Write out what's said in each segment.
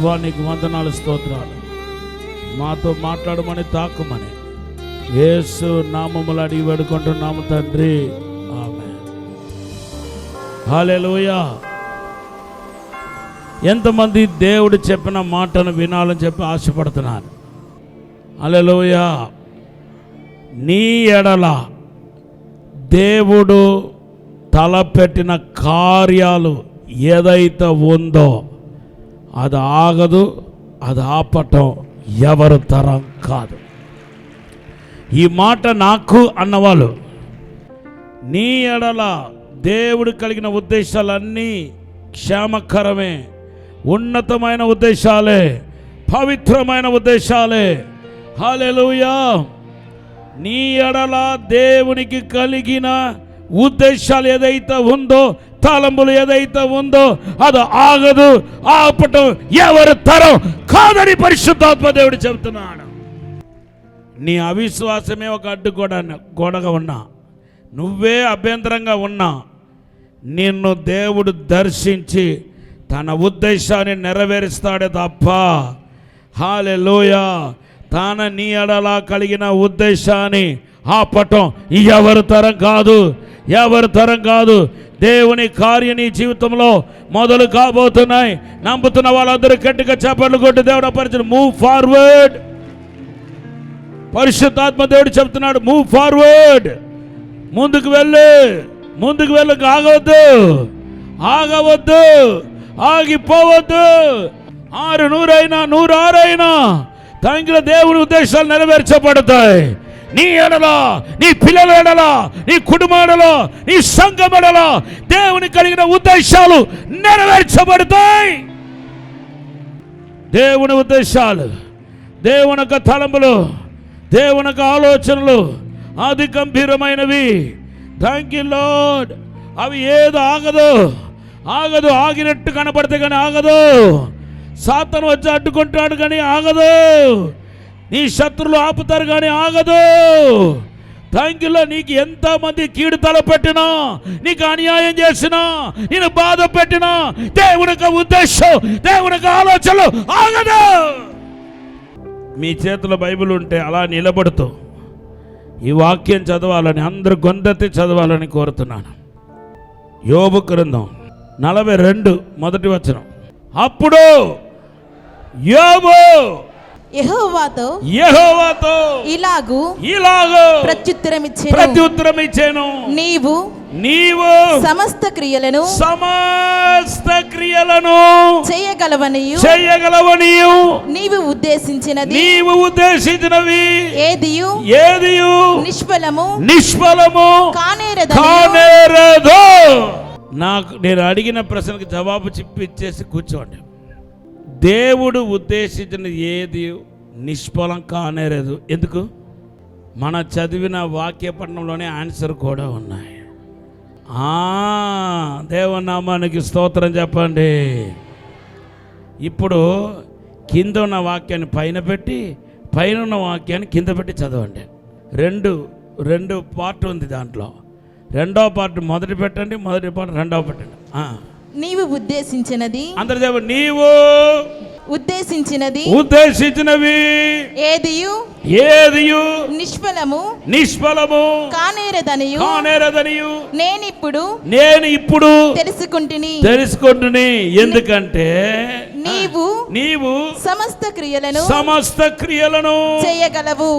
ప్రభువా నీకు వందనాలు, స్తోత్రాలు. మాతో మాట్లాడమని, తాకుమని యేసు నామములు అడిగి వేడుకుంటున్నాము తండ్రి, ఆమేన్. హల్లెలూయా. ఎంతమంది దేవుడు చెప్పిన మాటను వినాలని చెప్పి ఆశపడుతున్నారు? హల్లెలూయా. నీ ఎడల దేవుడు తలపెట్టిన కార్యాలు ఏదైతే ఉందో అది ఆగదు, అది ఆపటం ఎవరు తరం కాదు. ఈ మాట నాకు అన్నవాళ్ళు, నీ ఎడల దేవుడు కలిగిన ఉద్దేశాలన్నీ క్షేమకరమే, ఉన్నతమైన ఉద్దేశాలే, పవిత్రమైన ఉద్దేశాలే. హల్లెలూయా. నీ ఎడల దేవునికి కలిగిన ఉద్దేశాలు ఏదైతే ఉందో, తలంపులు ఏదైతే ఉందో అది ఆగదు, ఆపటం ఎవరి తరం కాదని పరిశుద్ధాత్మ దేవుడు చెబుతున్నాడు. నీ అవిశ్వాసమే ఒక గోడగా ఉన్నా, నువ్వే అభ్యంతరంగా ఉన్నా, నిన్ను దేవుడు దర్శించి తన ఉద్దేశాన్ని నెరవేరుస్తాడే తప్ప, హల్లెలూయా, తన నీ ఎడల కలిగిన ఉద్దేశాన్ని ఆపటం ఎవరి తరం కాదు, ఎవరి తరం కాదు. దేవుని కార్యం నీ జీవితంలో మొదలు కాబోతున్నాయి. నమ్ముతున్న వాళ్ళందరూ గట్టిగా చప్పట్లు కొట్టి దేవుడు పరిచయం. Move forward. పరిశుద్ధాత్మ దేవుడు చెప్తున్నాడు, మూవ్ ఫార్వర్డ్. ముందుకు వెళ్ళు, ముందుకు వెళ్ళు. ఆగవద్దు, ఆగవద్దు, ఆగిపోవద్దు. 600 అయినా 106 అయినా తంగిన దేవుని ఉద్దేశాలు నెరవేర్చబడతాయి. నీ ఎడల, నీ పిల్లల ఎడల, నీ కుటుంబం ఎడల, నీ సంఘం ఎడల దేవుని కలిగిన ఉద్దేశాలు నెరవేర్చబడతాయి. దేవుని ఉద్దేశాలు, దేవుని యొక్క తలంపులు, దేవుని యొక్క ఆలోచనలు అది గంభీరమైనవి. Thank you lord. అవి ఏదో ఆగదు, ఆగదు. ఆగినట్టు కనపడితే కానీ ఆగదు. సాతాను వచ్చి అడ్డుకుంటాడు కానీ ఆగదు. నీ శత్రులు ఆపుతారు కానీ ఆగదు. Thank you. నీకు ఎంతమంది కీడు తలపెట్టినా, నీకు అన్యాయం చేసినా, నేను బాధ పెట్టినా, దేవుని యొక్క ఉద్దేశం, దేవుని యొక్క ఆలోచనలు ఆగదు. మీ చేతిలో బైబిల్ ఉంటే అలా నిలబడుతూ ఈ వాక్యం చదవాలని, అందరూ గొంతెత్తి చదవాలని కోరుతున్నాను. యోబు గ్రంథం 42 మొదటి వచనం. అప్పుడు యోబు యెహోవాతో ఇలాగు ప్రత్యుత్తరం ఇచ్చాను, నీవు సమస్త క్రియలను చేయగలవనియు నీవు ఉద్దేశించినవి ఏదియు నిష్ఫలము కానేరదు. నాకు నేను అడిగిన ప్రశ్నకు జవాబు ఇచ్చేసి కూర్చోండి. దేవుడు ఉద్దేశించిన ఏది నిష్ఫలం కానేరదు. ఎందుకు? మన చదివిన వాక్యపట్నంలోనే ఆన్సర్ కూడా ఉన్నాయి. దేవుని నామానికి స్తోత్రం చెప్పండి. ఇప్పుడు కింద ఉన్న వాక్యాన్ని పైన పెట్టి, పైన ఉన్న వాక్యాన్ని కింద పెట్టి చదవండి. రెండు పార్ట్ ఉంది దాంట్లో. రెండో పార్ట్ మొదటి పెట్టండి, మొదటి పార్ట్ రెండో పెట్టండి. నీవు ఉద్దేశించినది, అందరూ చెప్పండి. నీవు ఉద్దేశించినవి ఏదియు నిష్ఫలము కానేరదనియు నేను ఇప్పుడు తెలుసుకుంటుని. ఎందుకంటే నీవు సమస్త క్రియలను చేయగలవు.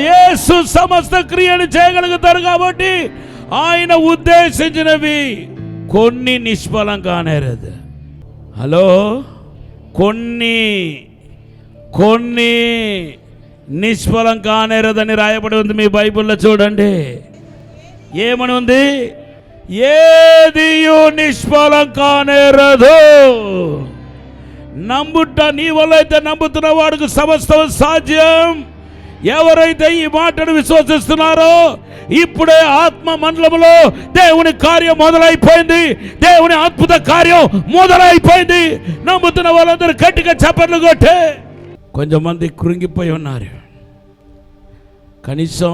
యేసు సమస్త క్రియలు చేయగలుగుతారు కాబట్టి ఆయన ఉద్దేశించినవి కొన్ని నిష్ఫలం కానేరదు. హలో, కొన్ని నిష్ఫలం కానేరదని రాయబడి ఉంది మీ బైబిల్లో. చూడండి ఏమని ఉంది? ఏదియు నిష్ఫలం కానేరదు. నమ్ముట, నీ వల్ల అయితే నమ్ముతున్న వాడికి సమస్తం సాధ్యం. ఎవరైతే ఈ మాటను విశ్వసిస్తున్నారో ఇప్పుడే ఆత్మ మండలంలో దేవుని కార్యం మొదలైపోయింది. దేవుని అద్భుత కార్యం మొదలైపోయింది. నమ్ముతున్న వాళ్ళందరూ గట్టిగా చప్పట్లు కొట్టే. కొంతమంది కృంగిపోయి ఉన్నారు. కనీసం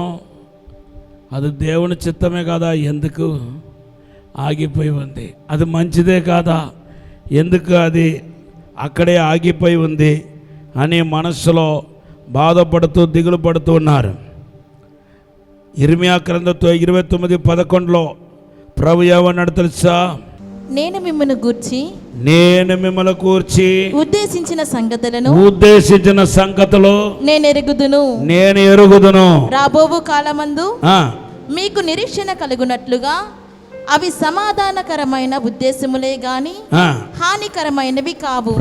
అది దేవుని చిత్తమే కదా, ఎందుకు ఆగిపోయి ఉంది? అది మంచిదే కాదా, ఎందుకు అది అక్కడే ఆగిపోయి ఉంది అని మనస్సులో బాధపడుతూ దిగులు పడుతూ ఉన్నారు. ఇర్మియా గ్రంథం 29:11 ప్రభు ఏమన్నాడు తెలుసా? నేను మిమ్మల్ని గూర్చి ఉద్దేశించిన సంగతులు నేను ఎరుగుదును. రాబోవు కాలమందు మీకు నిరీక్షణ కలుగునట్లుగా అవి సమాధానకరమైన ఉద్దేశములే గాని హానికరమైనవి కావు.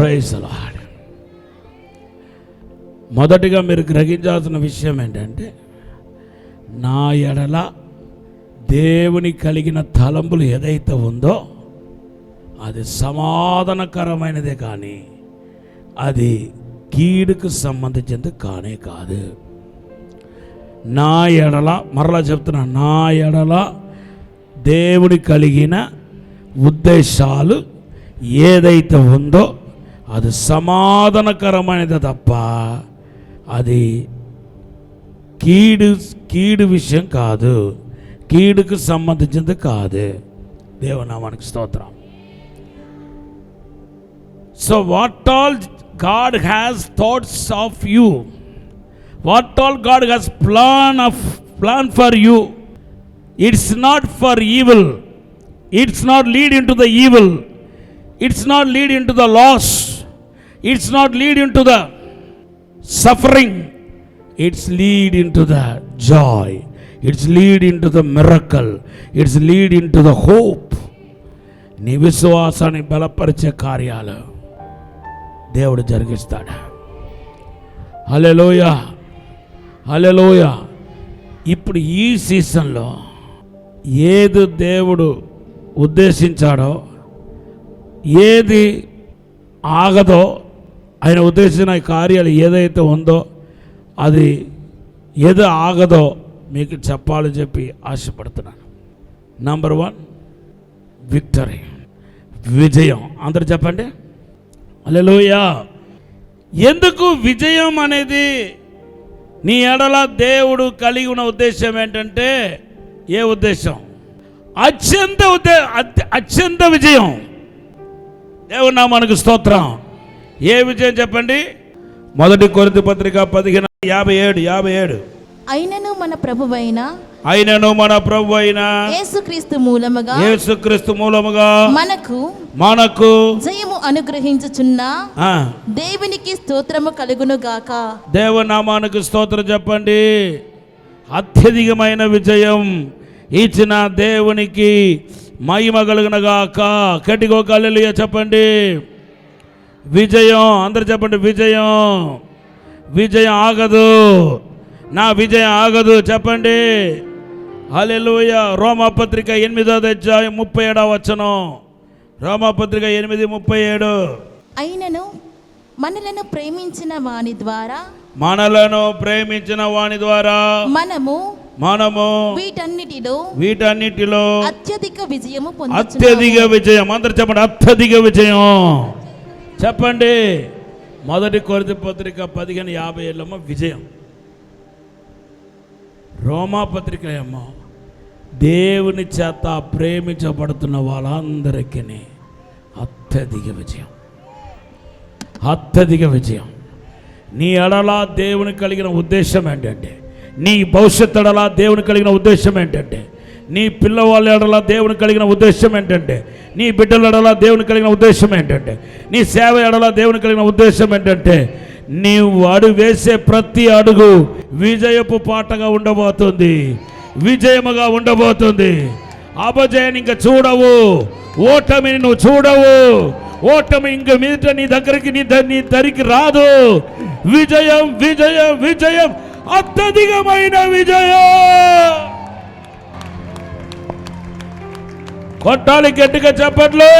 మొదటిగా మీరు గ్రహించాల్సిన విషయం ఏంటంటే, నా ఎడల దేవుని కలిగిన తలంపులు ఏదైతే ఉందో అది సమాధానకరమైనదే కానీ అది కీడుకు సంబంధించింది కానే కాదు. నా ఎడల, మరలా చెప్తున్నా, నా ఎడల దేవుని కలిగిన ఉద్దేశాలు ఏదైతే ఉందో అది సమాధానకరమైనది తప్ప అది కీడు విషయం కాదు, కీడుకు సంబంధించింది కాదు. దేవునామానికి స్తోత్రం. So what all God has thoughts of you, what all God has plan for you, it's not for evil, it's not lead in to the evil, it's not lead in to the loss, it's not lead in to the suffering, it's lead into the joy, it's lead into the miracle, it's lead into the hope. నీ విశ్వాసాన్ని బలపరిచే కార్యాలు దేవుడు జరిగిస్తాడు. హల్లెలూయా, హల్లెలూయా. ఇప్పుడు ఈ సీజన్లో ఏది దేవుడు ఉద్దేశించాడో, ఏది ఆగదో, ఆయన ఉద్దేశించిన కార్యాలు ఏదైతే ఉందో అది ఏదో ఆగదో మీకు చెప్పాలని చెప్పి ఆశపడుతున్నాను. నంబర్ 1 విక్టరీ, విజయం. అందరు చెప్పండి హల్లెలూయా. ఎందుకు విజయం అనేది నీ ఎడల దేవుడు కలిగి ఉన్న ఉద్దేశం ఏంటంటే, ఏ ఉద్దేశం? అత్యంత విజయం. దేవుడు నామానికి స్తోత్రం. ఏ విజయం చెప్పండి? 1 కొరింథీ పత్రిక 15:57. అయినను మన ప్రభువైన యేసుక్రీస్తు మూలముగా మనకు జయము అనుగ్రహించుచున్న దేవునికి స్తోత్రము కలుగును గాక. దేవనామానికి స్తోత్రం చెప్పండి. అత్యధికమైన విజయం ఇచ్చిన దేవునికి మహిమ కలుగును గాక. గట్టిగా హల్లెలూయా చెప్పండి. విజయం, అందరు చెప్పండి. విజయం ఆగదు, నా విజయం ఆగదు చెప్పండి. హల్లెలూయా. రోమాపత్రిక 8:37. రోమాపత్రిక 8:37. అయినను మనలను ప్రేమించిన వాని ద్వారా మనము వీటన్నిటిలో అత్యధిక విజయం. అందరు చెప్పండి, అత్యధిక విజయం చెప్పండి. 1 కొరింథీ పత్రిక 15:57 విజయం. రోమాపత్రిక ఏమో దేవుని చేత ప్రేమించబడుతున్న వాళ్ళందరికీ అత్యధిక విజయం. నీ ఎడల దేవుని కలిగిన ఉద్దేశం ఏంటంటే, నీ భవిష్యత్తు ఎడల దేవుని కలిగిన ఉద్దేశం ఏంటంటే, నీ పిల్లవాళ్ళ ఎడల దేవుని కలిగిన ఉద్దేశం ఏంటంటే, నీ బిడ్డల ఎడల దేవుని కలిగిన ఉద్దేశం ఏంటంటే, నీ సేవ ఎడల దేవుని కలిగిన ఉద్దేశం ఏంటంటే, నీవు అడుగు వేసే ప్రతి అడుగు విజయపు పాటగా ఉండబోతుంది, విజయముగా ఉండబోతుంది. అపజయాన్ని ఇంకా చూడవు, ఓటమిని నువ్వు చూడవు. ఓటమి ఇంక మీదట నీ దగ్గరికి నీ దరికి రాదు. విజయం, అత్యధికమైన విజయం. కొట్టాలి గట్టిగా చెప్పట్లే.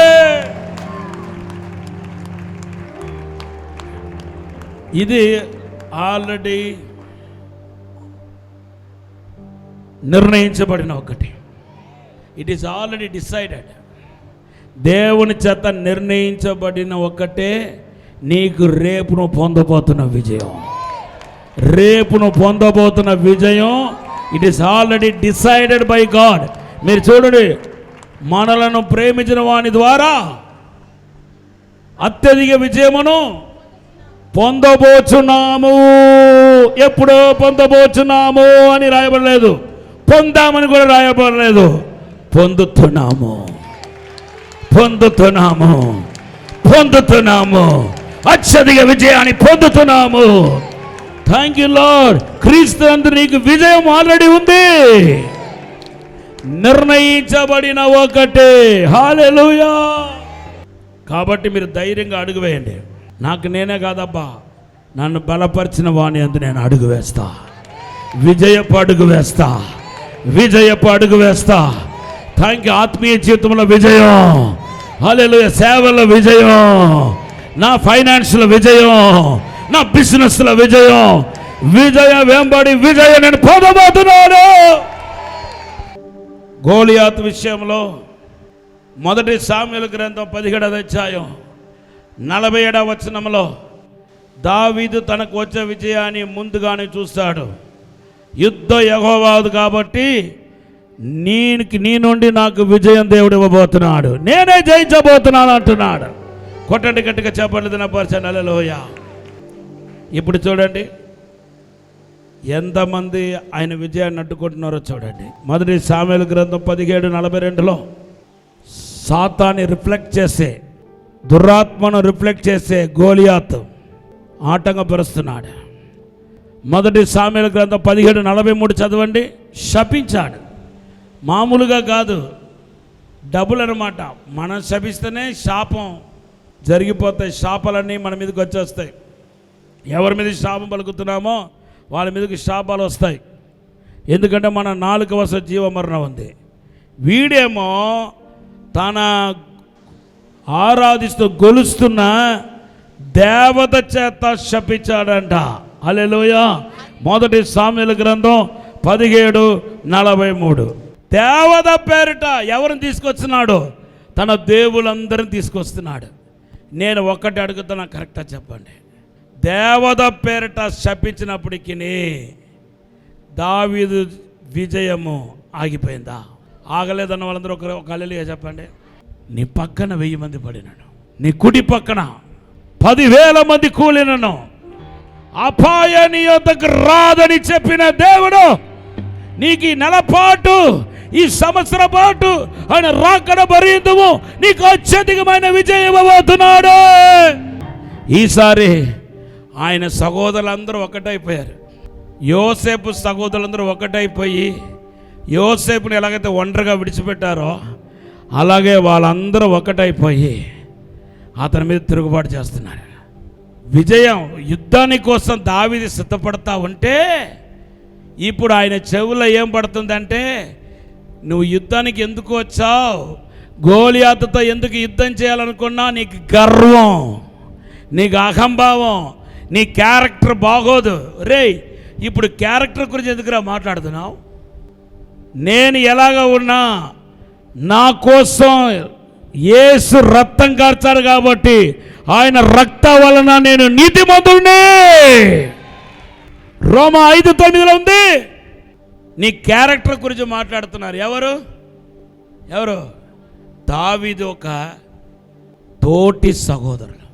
ఇది ఆల్రెడీ నిర్ణయించబడిన ఒకటి. It is already decided. దేవుని చేత నిర్ణయించబడిన ఒకటే నీకు రేపు నువ్వు పొందబోతున్న విజయం. It is already decided by God. మీరు చూడండి, మనలను ప్రేమించిన వాని ద్వారా అత్యధిక విజయమును పొందబోచున్నాము. ఎప్పుడో పొందబోచున్నాము అని రాయబడలేదు, పొందామని కూడా రాయబడలేదు. పొందుతున్నాము, పొందుతున్నాము, పొందుతున్నాము. అత్యధిక విజయాన్ని పొందుతున్నాము. Thank you lord. క్రీస్తు నందు నీకు విజయం ఆల్రెడీ ఉంది. నిర్ణయించబడిన ఒకటే. హల్లెలూయా. కాబట్టి మీరు ధైర్యంగా అడుగు వేయండి. నాకు నేనే కాదబ్బా, నన్ను బలపరిచిన వాణి అందు నేను అడుగు వేస్తా. విజయపు అడుగు వేస్తా, విజయపు అడుగు వేస్తా. Thank you. ఆత్మీయ జీవితంలో విజయం, హల్లెలూయా. సేవలో విజయం, నా ఫైనాన్స్లో విజయం, నా బిజినెస్లో విజయం. విజయం వెంబడి విజయం నేను పొందబోతున్నాను. గోలియాతు విషయంలో 1 సామ్యుల గ్రంథం 17వ అధ్యాయం 47వ వచనంలో దావీదు తనకు వచ్చే విజయాన్ని ముందుగానే చూస్తాడు. యుద్ధం యెహోవాది కాబట్టి నీ నుండి నాకు విజయం దేవుడు ఇవ్వబోతున్నాడు, నేనే జయించబోతున్నాను అంటున్నాడు. కొట్టండి గట్టిగా, చెప్పండి దినపరచండి. హల్లెలూయా. ఇప్పుడు చూడండి ఎంతమంది ఆయన విజయాన్ని అడ్డుకుంటున్నారో చూడండి. 1 సామ్యుల గ్రంథం 17:42లో సాతాన్ని రిఫ్లెక్ట్ చేసే, దురాత్మను రిఫ్లెక్ట్ చేసే గోలియాతు ఆటంకపరుస్తున్నాడు. 1 సామ్యుల గ్రంథం 17:43 చదవండి. శపించాడు. మామూలుగా కాదు, డబుల్ అన్నమాట. మనం శపిస్తేనే శాపం జరిగిపోతాయి. శాపాలన్నీ మన మీదకి వచ్చేస్తాయి. ఎవరి మీద శాపం పలుకుతున్నామో వాళ్ళ మీదకి శాపాలు వస్తాయి. ఎందుకంటే మన నాలుక వశ జీవమరణం ఉంది. వీడేమో తన ఆరాధిస్తూ గొలుస్తున్న దేవత చేత శపించాడంట. హల్లెలూయా. 1 సామ్యుల గ్రంథం 17:43. దేవత పేరిట ఎవరిని తీసుకొస్తున్నాడు? తన దేవులందరిని తీసుకొస్తున్నాడు. నేను ఒక్కటి అడుగుతున్నా, కరెక్టా చెప్పండి. దేవత పేరిట శపించినప్పటికీ దావీదు విజయము ఆగిపోయిందా? ఆగలేదన్న వాళ్ళందరూ ఒక హల్లెలూయా చెప్పండి. నీ పక్కన 1000 మంది పడినను, నీ కుడి పక్కన 10,000 మంది కూలినను అపాయ నీ యొద్దకు రాదని చెప్పిన దేవుడు నీకు ఈ నెల పాటు, ఈ సంవత్సరం పాటు ఆయన రాకడ పర్యంతము నీకు అత్యధికమైన విజయం ఇవ్వబోతున్నాడు. ఈసారి ఆయన సహోదరులందరూ ఒకటైపోయారు. యోసేపు సహోదరులందరూ ఒకటైపోయి యోసేపుని ఎలాగైతే ఒంటరిగా విడిచిపెట్టారో అలాగే వాళ్ళందరూ ఒకటైపోయి అతని మీద తిరుగుబాటు చేస్తున్నారు. విజయం యుద్ధాని కోసం దావీదు సిద్ధపడతా ఉంటే ఇప్పుడు ఆయన చెవులో ఏం పడుతుందంటే, నువ్వు యుద్ధానికి ఎందుకు వచ్చావు, గోలియాతుతో ఎందుకు యుద్ధం చేయాలనుకున్నా, నీకు గర్వం, నీకు అహంభావం, నీ క్యారెక్టర్ బాగోదు. రే, ఇప్పుడు క్యారెక్టర్ గురించి ఎందుకురా మాట్లాడుతున్నావు? నేను ఎలాగ ఉన్నా నా కోసం యేసు రక్తం కార్చాడు కాబట్టి ఆయన రక్తం వలన నేను నీతిమంతుడిని. రోమా 5:9 ఉంది. నీ క్యారెక్టర్ గురించి మాట్లాడుతున్నారు. ఎవరు? దావీదు ఒక తోటి సహోదరుడు.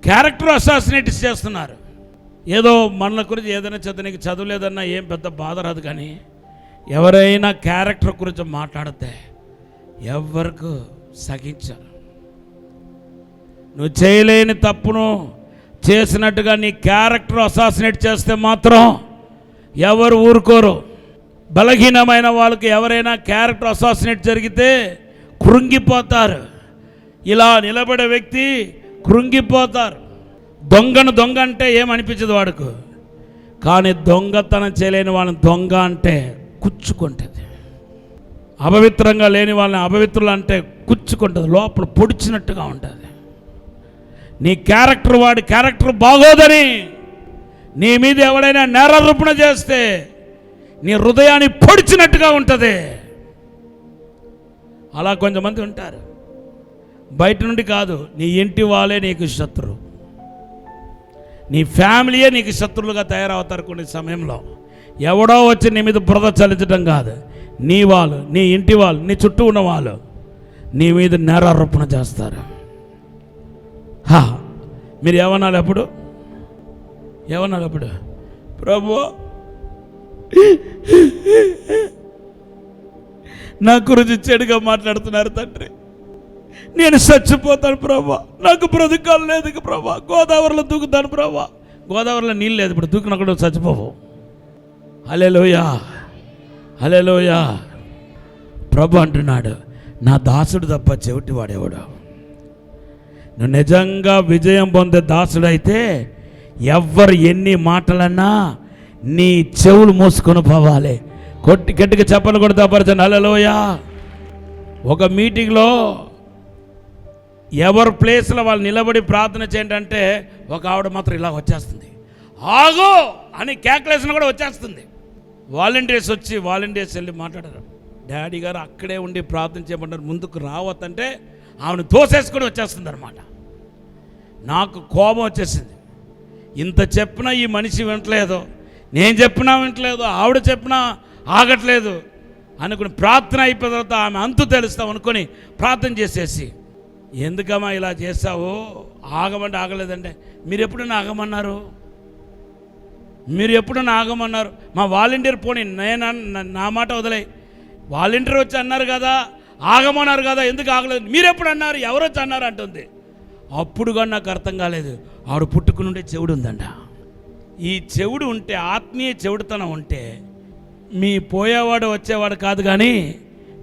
క్యారెక్టర్ అసాసినేట్ చేస్తున్నారు. ఏదో మన గురించి ఏదైనా నీకు చదువులేదన్నా ఏం పెద్ద బాధ రాదు, కానీ ఎవరైనా క్యారెక్టర్ గురించి మాట్లాడితే ఎవరికి సహించరు. నువ్వు చేయలేని తప్పును చేసినట్టుగా నీ క్యారెక్టర్ అసాసినేట్ చేస్తే మాత్రం ఎవరు ఊరుకోరు. బలహీనమైన వాళ్ళకి ఎవరైనా క్యారెక్టర్ అసాసినేట్ జరిగితే కృంగిపోతారు. ఇలా నిలబడే వ్యక్తి కృంగిపోతారు. దొంగను దొంగ అంటే ఏమనిపించదు వాడుకు, కానీ దొంగతనం చేయలేని వాళ్ళని దొంగ అంటే కుచ్చుకుంటుంది. అపవిత్రంగా లేని వాళ్ళని అపవిత్రులు అంటే కుచ్చుకుంటుంది, లోపల పొడిచినట్టుగా ఉంటుంది. నీ క్యారెక్టర్, వాడి క్యారెక్టర్ బాగోదని నీ మీద ఎవడైనా నేరారోపణ చేస్తే నీ హృదయాన్ని పొడిచినట్టుగా ఉంటుంది. అలా కొంతమంది ఉంటారు. బయట నుండి కాదు, నీ ఇంటి వాళ్ళే నీకు శత్రువు, నీ ఫ్యామిలీయే నీకు శత్రువులుగా తయారవుతారు. కొన్ని సమయంలో ఎవడో వచ్చి నీ మీద బురద చల్లించడం కాదు, నీ వాళ్ళు, నీ ఇంటి వాళ్ళు, నీ చుట్టూ ఉన్న వాళ్ళు నీ మీద నేరారోపణ చేస్తారు. మీరు ఏమన్నారు అప్పుడు? ఏమన్నారు అప్పుడు? ప్రభు, నా గురించి చెడుగా మాట్లాడుతున్నారు తండ్రి, నేను చచ్చిపోతాను ప్రభా, నాకు బ్రతకాలు లేదు ప్రభా, గోదావరిలో దూకుతాను ప్రభా. గోదావరిలో నీళ్ళు లేదు, ఇప్పుడు దూకిన కూడా చచ్చిపోవు. హల్లెలూయా, హల్లెలూయా. ప్రభు అంటున్నాడు, నా దాసుడు తప్ప చెవిటి వాడేవాడు. నువ్వు నిజంగా విజయం పొందే దాసుడైతే ఎవ్వరు ఎన్ని మాటలన్నా నీ చెవులు మూసుకొని పోవాలి. గట్టిగా చెప్పలు కూడా తప్పరచండి. హల్లెలూయా. ఒక మీటింగ్లో ఎవరి ప్లేస్లో వాళ్ళు నిలబడి ప్రార్థన చేయండి అంటే ఒక ఆవిడ మాత్రం ఇలా వచ్చేస్తుంది, ఆగో అని కేకలేసిన కూడా వచ్చేస్తుంది. వాలంటీర్స్ వెళ్ళి మాట్లాడారు, డాడీ గారు అక్కడే ఉండి ప్రార్థన చేయమంటారు, ముందుకు రావద్దంటే ఆమెను తోసేసుకొని వచ్చేస్తుంది అనమాట. నాకు కోపం వచ్చేసింది. ఇంత చెప్పినా ఈ మనిషి వింటలేదు, నేను చెప్పినా వింటలేదు, ఆవిడ చెప్పినా ఆగట్లేదు అనుకుని ప్రార్థన అయిపోయిన తర్వాత ఆమె అంతు తెలుస్తాం అనుకొని ప్రార్థన చేసేసి, ఎందుకమ్మా ఇలా చేస్తావు, ఆగమంటే ఆగలేదంటే, మీరు ఎప్పుడైనా ఆగమన్నారు? మీరు ఎప్పుడైనా ఆగమన్నారు? మా వాలంటీర్ పోనీ నా మాట వదిలే, వాలంటీర్ వచ్చి అన్నారు కదా, ఆగమన్నారు కదా, ఎందుకు ఆగలేదు? మీరు ఎప్పుడు అన్నారు? ఎవరు వచ్చి అన్నారు అంటుంది. అప్పుడు కానీ నాకు అర్థం కాలేదు, ఆవిడ పుట్టుకునుండే చెవుడు ఉందంట. ఈ చెవుడు ఉంటే, ఆత్మీయ చెవుడుతనం ఉంటే, మీ పోయేవాడు వచ్చేవాడు కాదు, కానీ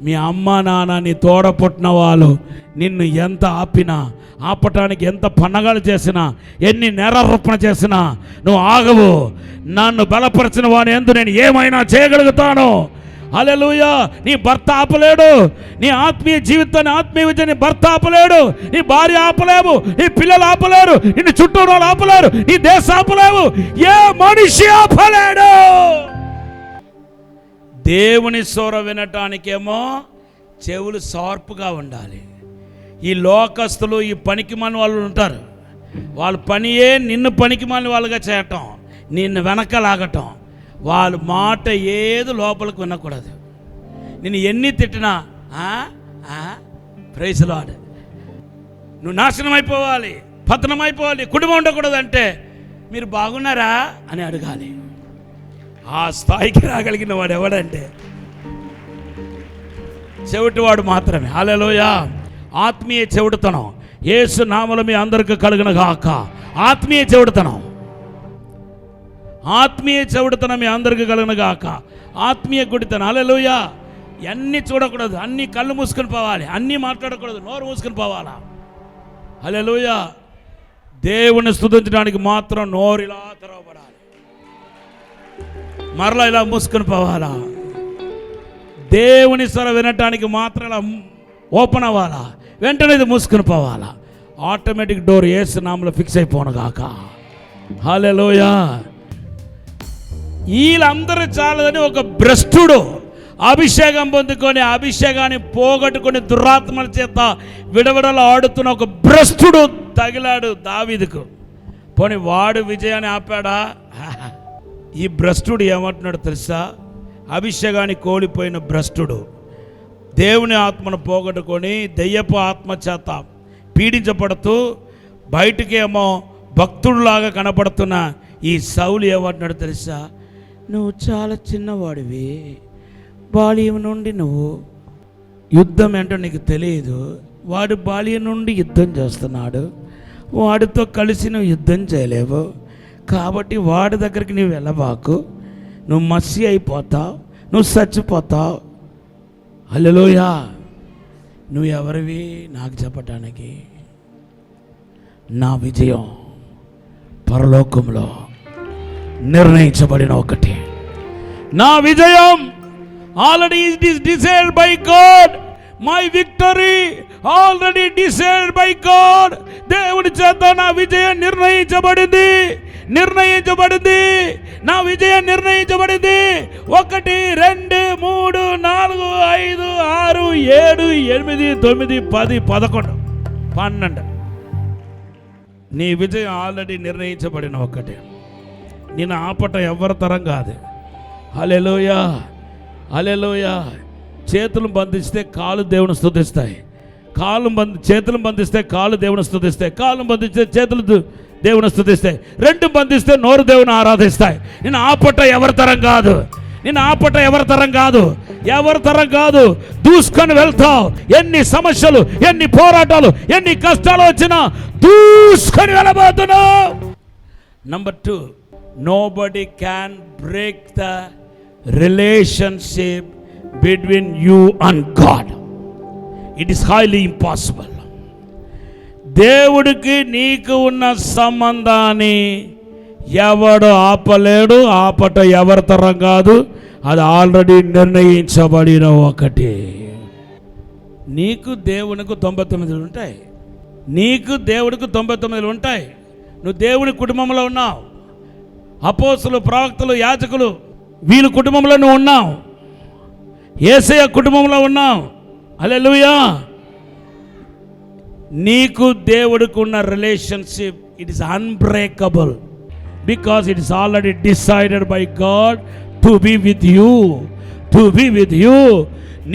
మీ అమ్మ నాన్న నీ తోడ పుట్టిన వాళ్ళు నిన్ను ఎంత ఆపటానికి ఎంత పన్నగాలు చేసినా, ఎన్ని నేరారోపణ చేసినా నువ్వు ఆగవు. నన్ను బలపరిచిన వాని యందు నేను ఏమైనా చేయగలుగుతాను. హల్లెలూయా. నీ భర్త ఆపలేడు, నీ ఆత్మీయ జీవితాన్ని, ఆత్మీయ విజయాన్ని నీ భర్త ఆపలేడు, నీ భార్య ఆపలేవు, నీ పిల్లలు ఆపలేరు, నిన్ను చుట్టూ వాళ్ళు ఆపలేరు, నీ దేశం ఆపలేవు, ఏ మనిషి ఆపలేడు. దేవుని స్వరం వినటానికేమో చెవులు షార్ప్గా ఉండాలి. ఈ లోకస్తులు, ఈ పనికిమాలిన వాళ్ళు ఉంటారు, వాళ్ళ పనియే నిన్ను పనికిమాలిన వాళ్ళుగా చేయటం, నిన్ను వెనకలాగటం. వాళ్ళ మాట ఏది లోపలికి వినకూడదు. నేను ఎన్ని తిట్టినా ప్రైజ్ లార్డ్, నువ్వు నాశనం అయిపోవాలి, పతనం అయిపోవాలి, కుటుంబం ఉండకూడదంటే మీరు బాగున్నారా అని అడగాలి. ఆ స్థాయికి రాగలిగిన వాడు ఎవడంటే చెవిటివాడు మాత్రమే. హల్లెలూయా. ఆత్మీయ చెవిటితనం యేసు నామములో మీ అందరికీ కలుగును గాక. ఆత్మీయ చెవిటితనం, ఆత్మీయ చెవిటితనం మీ అందరికీ కలుగును గాక. ఆత్మీయ గుడితనం. హల్లెలూయా. అన్నీ చూడకూడదు, అన్నీ కళ్ళు మూసుకొని పోవాలి, అన్నీ మాట్లాడకూడదు, నోరు మూసుకొని పోవాలా. హల్లెలూయా. దేవుని స్తుతించడానికి మాత్రం నోరు ఇలా తెరవబడాలి, మరలా ఇలా మూసుకొని పోవాలా. దేవుని స్వరం వినటానికి మాత్రం ఇలా ఓపెన్ అవ్వాలా, వెంటనే ఇది మూసుకొని పోవాలా. ఆటోమేటిక్ డోర్ యేసు నామములో ఫిక్స్ అయిపోను గాక. హల్లెలూయా. వీళ్ళందరూ చాలదని ఒక భ్రష్టుడు అభిషేకం పొందుకొని అభిషేకాన్ని పోగొట్టుకొని దురాత్మల చేత విడవిడలు ఆడుతున్న ఒక భ్రష్టుడు తగిలాడు దావీదుకు. పోనీ వాడు విజయాన్ని ఆపాడా? ఈ భ్రష్టుడు ఏమంటున్నాడు తెలుసా? అభిషేకాన్ని కోల్పోయిన భ్రష్టుడు దేవుని ఆత్మను పోగొట్టుకొని దెయ్యపు ఆత్మ చేత పీడించబడుతూ బయటికేమో భక్తుడిలాగా కనపడుతున్న ఈ సౌలు ఏమంటున్నాడు తెలుసా? నువ్వు చాలా చిన్నవాడివి, బాల్యం నుండి నువ్వు యుద్ధం ఏంటో నీకు తెలియదు, వాడు బాల్యం నుండి యుద్ధం చేస్తున్నాడు, వాడితో కలిసి నువ్వు యుద్ధం చేయలేవు, కాబట్టి వాడి దగ్గరికి నువ్వు వెళ్ళబాకు, నువ్వు మసి అయిపోతావు, నువ్వు చచ్చిపోతావు. హల్లెలూయా. నువ్వు ఎవరివి నాకు చెప్పటానికి? నా విజయం పరలోకంలో నిర్ణయించబడిన ఒకటి. నా విజయం already it is decided by God. My victory already decided by God. దేవుడి చేత నా విజయం నిర్ణయించబడింది. నా విజయం నిర్ణయించబడింది. 1 2 3 4 5 6 7 8 9 10 11 12. నీ విజయం ఆల్రెడీ నిర్ణయించబడిన ఒకటి. నేను ఆపట ఎవరి తరం కాదు. హల్లెలూయా, హల్లెలూయా. చేతులు బంధిస్తే కాలు దేవుని స్తుతిస్తాయి, చేతులు బంధిస్తే కాళ్ళు దేవుని స్తుతిస్తాయి, కాళ్ళు బంధిస్తే చేతులు దేవుని స్తుతిస్తాయి, రెండు బంధిస్తే నోరు దేవుని ఆరాధిస్తాయి. నేను ఆపట ఎవరి తరం కాదు, నేను ఆపట ఎవరి తరం కాదు, ఎవరి తరం కాదు. దూసుకొని వెళ్తావు. ఎన్ని సమస్యలు, ఎన్ని పోరాటాలు, ఎన్ని కష్టాలు వచ్చినా దూసుకొని వెళ్ళబోతున్నావు. Number 2, nobody can break the relationship between you and God. It is highly impossible. దేవుడికి నీకు ఉన్న సంబంధాన్ని ఎవడు ఆపలేడు. ఆపట ఎవరి తరం కాదు, అది ఆల్రెడీ నిర్ణయించబడిన ఒకటి. నీకు దేవునికి 99 ఉంటాయి, నీకు దేవుడికి 99 ఉంటాయి. నువ్వు దేవుని కుటుంబంలో ఉన్నావు. అపోస్తులు, ప్రవక్తలు, యాజకులు వీళ్ళ కుటుంబంలో నువ్వు ఉన్నావు. యేసయ్య కుటుంబంలో ఉన్నావు. హల్లెలూయా. నీకు దేవుడికి ఉన్న relationship it is unbreakable because it is already decided by God to be with you, to be with you.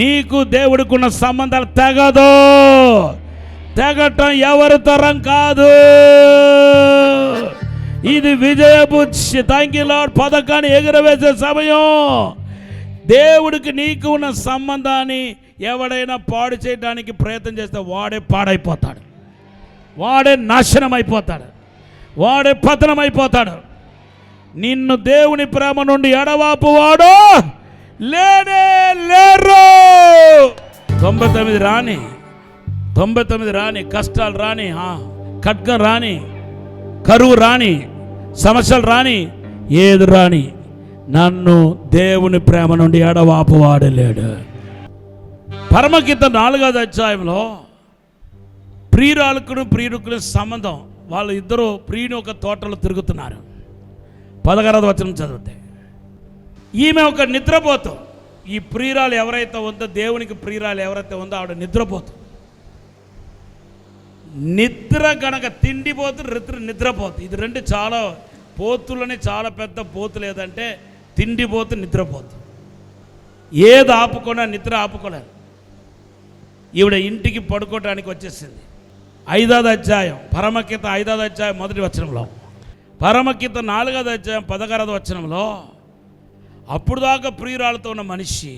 నీకు దేవుడికి ఉన్న సంబంధాలు తెగదు. తెగటం ఎవరి తరం కాదు. ఇది విజయపు థ్యాంక్ యూ లార్డ్ పథకాన్ని ఎగురవేసే సమయం. దేవుడికి నీకు ఉన్న సంబంధాన్ని ఎవడైనా పాడు చేయడానికి ప్రయత్నం చేస్తే వాడే పాడైపోతాడు, వాడే నాశనం అయిపోతాడు, వాడే పతనం అయిపోతాడు. నిన్ను దేవుని ప్రేమ నుండి ఎడవాపు వాడు లేనే లేరు. 99 రాని, 99 రాని, కష్టాలు రాని, ఖడ్గం రాని, కరువు రాని, సమస్యలు రాని, ఏది రాని, నన్ను దేవుని ప్రేమ నుండి ఎడవాపు వాడలేడు. పరమగీత 4వ అధ్యాయంలో ప్రియురాలుకును ప్రియుడికి సంబంధం. వాళ్ళు ఇద్దరు ప్రియుని ఒక తోటలో తిరుగుతున్నారు. 16వ వచనం చదివితే ఈమె ఒక నిద్రపోతూ, ఈ ప్రియురాలు ఎవరైతే ఉందో, దేవునికి ప్రియురాలు ఎవరైతే ఉందో ఆవిడ నిద్రపోతూ. నిద్ర గనక తిండిపోతు, నిద్రపోతు, ఇది రెండు చాలా పోతులని చాలా పెద్ద పోతులు. ఏదంటే తిండిపోతు, నిద్రపోతు. ఏది ఆపుకున్నా నిద్ర ఆపుకోలేదు. ఈవిడ ఇంటికి పడుకోవడానికి వచ్చేసింది. 5వ అధ్యాయం పరమగీత 5వ అధ్యాయం 1వ వచనంలో, పరమగీత 4వ అధ్యాయం 16వ వచనంలో, అప్పుడు దాకా ప్రియురాలతో ఉన్న మనిషి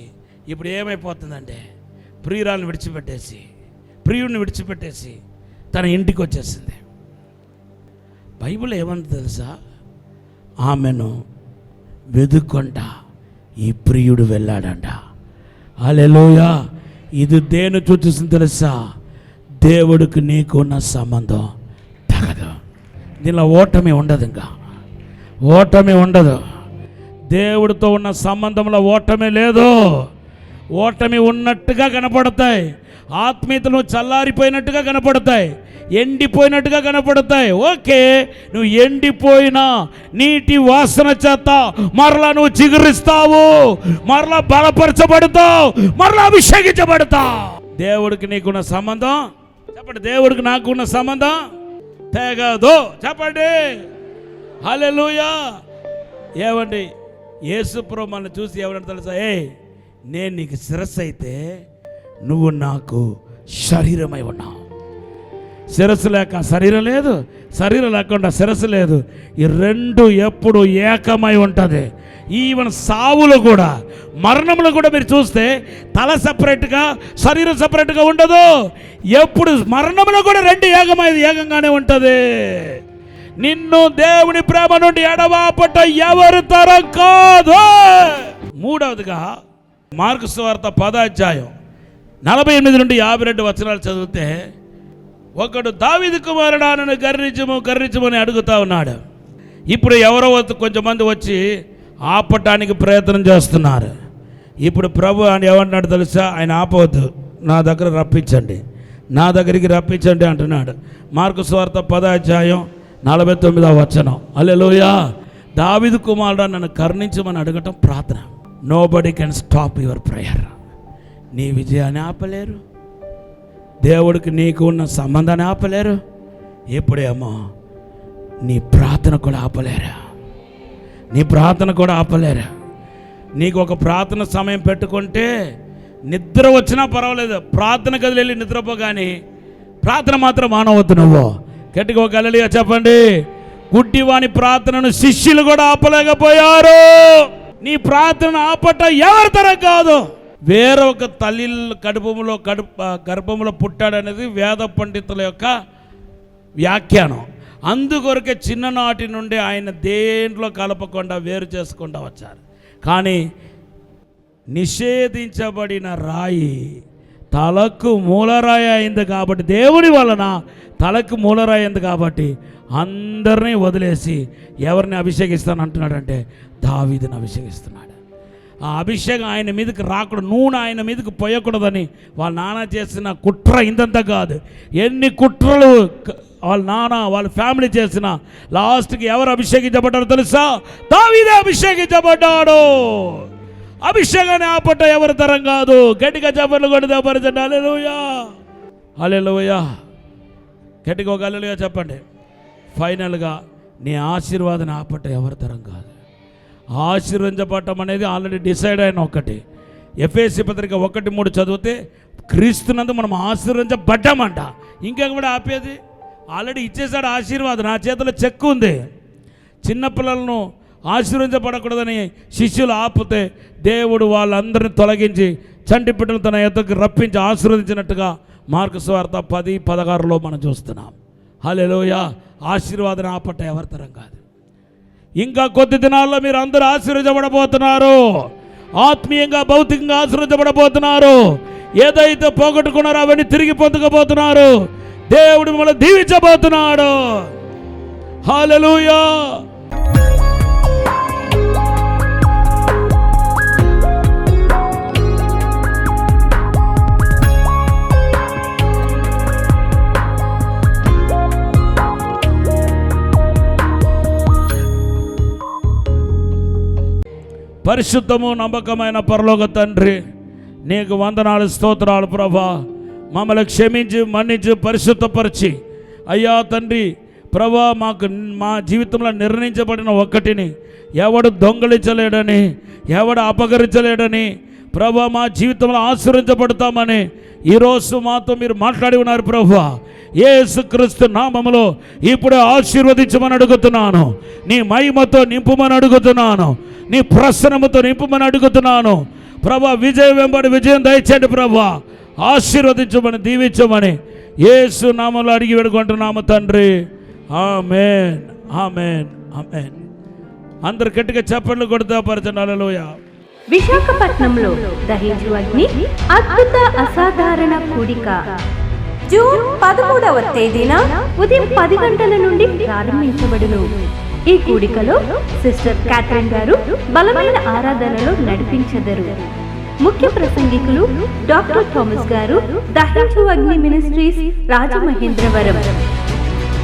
ఇప్పుడు ఏమైపోతుందంటే ప్రియురాలను విడిచిపెట్టేసి, ప్రియుడిని విడిచిపెట్టేసి తన ఇంటికి వచ్చేసింది. బైబిల్ ఏమంది తెలుసా? ఆమెను వెతుక్కుంటా ఈ ప్రియుడు వెళ్ళాడంట. హల్లెలూయా. ఇది దేని చూస్తుంది తెలుసా? దేవుడికి నీకు ఉన్న సంబంధం తగదు. దీనిలో ఓటమి ఉండదు, ఇంకా ఓటమి ఉండదు. దేవుడితో ఉన్న సంబంధంలో ఓటమి లేదు. ఓటమి ఉన్నట్టుగా కనపడతాయి, ఆత్మీయతలు చల్లారిపోయినట్టుగా కనపడతాయి, ఎండిపోయినట్టుగా కనపడతాయి. ఓకే, నువ్వు ఎండిపోయినా నీటి వాసన చేత మరలా నువ్వు చిగురిస్తావు, మరలా బలపరచబడతావు, మరలా అభిషేకించబడతావు. దేవుడికి నీకున్న సంబంధం చెప్పండి, దేవుడికి నాకున్న సంబంధం తెగదు. చెప్పండి హల్లెలూయా. ఏమండి, యేసుప్రభు మన చూసి ఏమంటే తెలుసా? నేను నీకు శిరస్సు అయితే నువ్వు నాకు శరీరమై ఉన్నావు. శిరస్సు లేక శరీరం లేదు, శరీరం లేకుండా శిరస్సు లేదు. ఈ రెండు ఎప్పుడు ఏకమై ఉంటుంది. ఈవెన్ సావులు కూడా, మరణంలో కూడా మీరు చూస్తే తల సపరేట్గా శరీరం సపరేట్గా ఉండదు. ఎప్పుడు మరణంలో కూడా రెండు ఏకంగానే ఉంటుంది. నిన్ను దేవుని ప్రేమ నుండి ఎడవాపట ఎవరి తరం కాదు. 3వదిగా మార్కు సువార్త 10వ అధ్యాయం 48 నుండి 52 వచనాలు చదివితే, ఒకడు దావీదు కుమారుడా నన్ను గర్రించమని అడుగుతా ఉన్నాడు. ఇప్పుడు ఎవరో కొంచెంమంది వచ్చి ఆపటానికి ప్రయత్నం చేస్తున్నారు. ఇప్పుడు ప్రభు అని ఏమంటున్నాడు తెలుసా? ఆయన ఆపవద్దు, నా దగ్గర రప్పించండి, నా దగ్గరికి రప్పించండి అంటున్నాడు. మార్కు సువార్త 10వ అధ్యాయం 49వ వచనం. హల్లెలూయా. దావీదు కుమారుడా నన్ను కరుణించమని అడగటం ప్రార్థన. Nobody can stop your prayer. నీ విజయాన్ని ఆపలేరు, దేవుడికి నీకు ఉన్న సంబంధాన్ని ఆపలేరు. ఎప్పుడేమో నీ ప్రార్థన కూడా ఆపలేరు, నీ ప్రార్థన కూడా ఆపలేరు. నీకు ఒక ప్రార్థన సమయం పెట్టుకుంటే నిద్ర వచ్చినా పర్వాలేదు, ప్రార్థన గదిలో వెళ్ళి నిద్రపో, కానీ ప్రార్థన మాత్రం మానవద్దు. నువ్వు గట్టిగా ఒక హల్లెలూయా చెప్పండి. గుడ్డివాని ప్రార్థనను శిష్యులు కూడా ఆపలేకపోయారు. నీ ప్రార్థన ఆపట ఎవరి తరం కాదు. వేరే ఒక తల్లి గర్భంలో పుట్టాడనేది వేద పండితుల యొక్క వ్యాఖ్యానం. అందుకొరకే చిన్ననాటి నుండి ఆయన దేంట్లో కలపకుండా వేరు చేసుకుండా వచ్చారు. కానీ నిషేధించబడిన రాయి తలకు మూలరాయి అయింది కాబట్టి, దేవుడి వలన తలకు మూలరాయి అయింది కాబట్టి అందరినీ వదిలేసి ఎవరిని అభిషేకిస్తాను అంటున్నాడంటే దావీదుని అభిషేకిస్తున్నాడు. ఆ అభిషేకం ఆయన మీదకి రాకూడదు, నూనె ఆయన మీదకి పోయకూడదని వాళ్ళ నాన్న చేసిన కుట్ర ఇంతంత కాదు. ఎన్ని కుట్రలు వాళ్ళ నాన్న వాళ్ళ ఫ్యామిలీ చేసిన లాస్ట్కి ఎవరు అభిషేకించబడ్డారో తెలుసా? దావీదే అభిషేకించబడ్డాడు. అభిషేకాన్ని ఆపట ఎవరి తరం కాదు. గట్టిగా చెప్పలు కూడా దేవపరచండి. హల్లెలూయా, హల్లెలూయా. గట్టిగా ఒక హల్లెలూయా చెప్పండి. ఫైనల్గా నీ ఆశీర్వాదాన్ని ఆపట ఎవరి తరం కాదు. ఆశీర్వదించబడటం అనేది ఆల్రెడీ డిసైడ్ అయిన ఒకటి. ఎఫెసీ పత్రిక 1:3 చదివితే క్రీస్తునందు మనం ఆశీర్వదించబడ్డామంట. ఇంకా కూడా ఆపేది? ఆల్రెడీ ఇచ్చేసాడు ఆశీర్వాదం. నా చేతిలో చెక్ ఉంది. చిన్నపిల్లలను ఆశీర్వదించబడకూడదని శిష్యులు ఆపితే దేవుడు వాళ్ళందరినీ తొలగించి చంటి బిడ్డలు తన యొద్దకు రప్పించి ఆశీర్వదించినట్టుగా మార్కు సువార్త 10:16 మనం చూస్తున్నాం. హల్లెలూయా. ఆశీర్వాదం ఆపట ఎవరి తరం కాదు. ఇంకా కొద్ది దినాల్లో మీరు అందరూ ఆశీర్వదించబడబోతున్నారు. ఆత్మీయంగా భౌతికంగా ఆశీర్వదించబడబోతున్నారు. ఏదైతే పోగొట్టుకున్నారో అవన్నీ తిరిగి పొందుకోబోతున్నారు. దేవుడు మిమ్మల్ని దీవించబోతున్నాడు. హల్లెలూయా. పరిశుద్ధము నమ్మకమైన పరలోక తండ్రి, నీకు వందనాలు, స్తోత్రాలు ప్రభా. మమ్మల్ని క్షమించి మన్నించి పరిశుద్ధపరిచి అయ్యా తండ్రి ప్రభా, మా జీవితంలో నిర్ణయించబడిన ఒక్కటిని ఎవడు దొంగలించలేడని, ఎవడు అపహరించలేడని ప్రభా, మా జీవితంలో ఆశీర్వదించబడతామని ఈరోజు మాతో మీరు మాట్లాడి ఉన్నారు ప్రభువా. యేసుక్రీస్తు నామములో ఇప్పుడే ఆశీర్వదించమని అడుగుతున్నాను. నీ మహిమతో నింపుమని అడుగుతున్నాను. నీ ప్రసన్నముతో నింపుమని అడుగుతున్నాను ప్రభా. విజయం వెంబడి విజయం దయచేయండి ప్రభా. ఆశీర్వదించమని దీవించమని యేసు నామములో అడిగి వేడుకుంటున్నాము తండ్రి. ఆమేన్, ఆమేన్, ఆమేన్. అందరు గట్టిగా చప్పట్లు కొడుతూ పరిచయం. హల్లెలూయా. విశాఖపట్నంలో దహించు అగ్ని అద్భుత అసాధారణ కూడిక జూన్ 13వ తేదీన ఉదయం 10 గంటల నుండి ప్రారంభించబడును. ఈ కూడికలో సిస్టర్ క్యాథరిన్ గారు బలమైన ఆరాధనలో నడిపించెదరు. ముఖ్య ప్రసంగికులు డాక్టర్ థామస్ గారు, దహించు అగ్ని మినిస్ట్రీస్ రాజమహేంద్రవరం.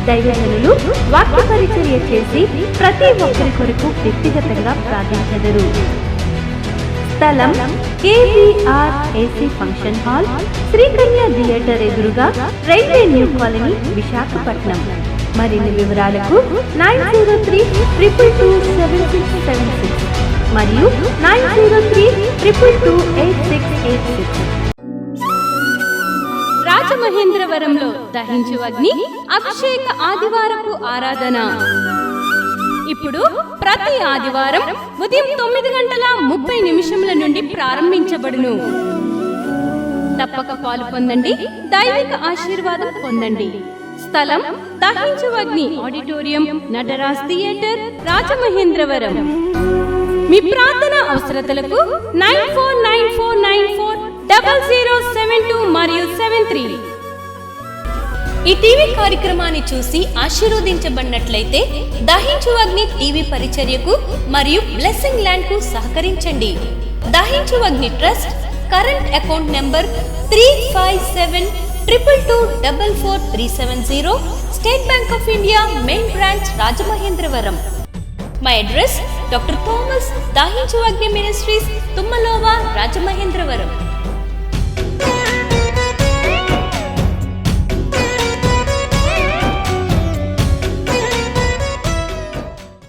దైవజనులు వాక్య పరిచర్య చేసి ప్రతి ఒక్కరి కొరకు వ్యక్తిగతంగా ప్రార్థించెదరు. స్థలం KVR AC function hall, Srikanya theatre ఎదురుగా, రైల్వే న్యూ కాలనీ, విశాఖపట్నం. మరిన్ని వివరాలకు 903-222-7676 మరియు 903-222-8686. రాజమహేంద్రవరంలో దహించు అగ్ని అభిషేక ఆదివారపు ఆరాధన ఇప్పుడు ప్రతి ఆదివారం ఉదయం 9:30 నుండి ప్రారంభించబడును. తప్పక పాలు పొందండి, దైవిక ఆశీర్వాదం పొందండి. స్థలం దహించు అగ్ని ఆడిటోరియం, నటరాజ్ థియేటర్, రాజమహేంద్రవరం. మీ ప్రార్థన అవసరతలకు 9494940072 మరియు 73. ఈ టీవీ కార్యక్రమాన్ని చూసి ఆశీర్వదించబడినట్లయితే దహించు అగ్ని టీవీ పరిచర్యకు మరియు బ్లెస్సింగ్ ల్యాండ్ కు సహకరించండి. Dahinchu Agni trust current account number 357222444370, State Bank of India main branch, Rajamahendravaram. My address doctor Thomas, Dahinchu Agni ministries, తుమ్మలోవా, Rajamahendravaram.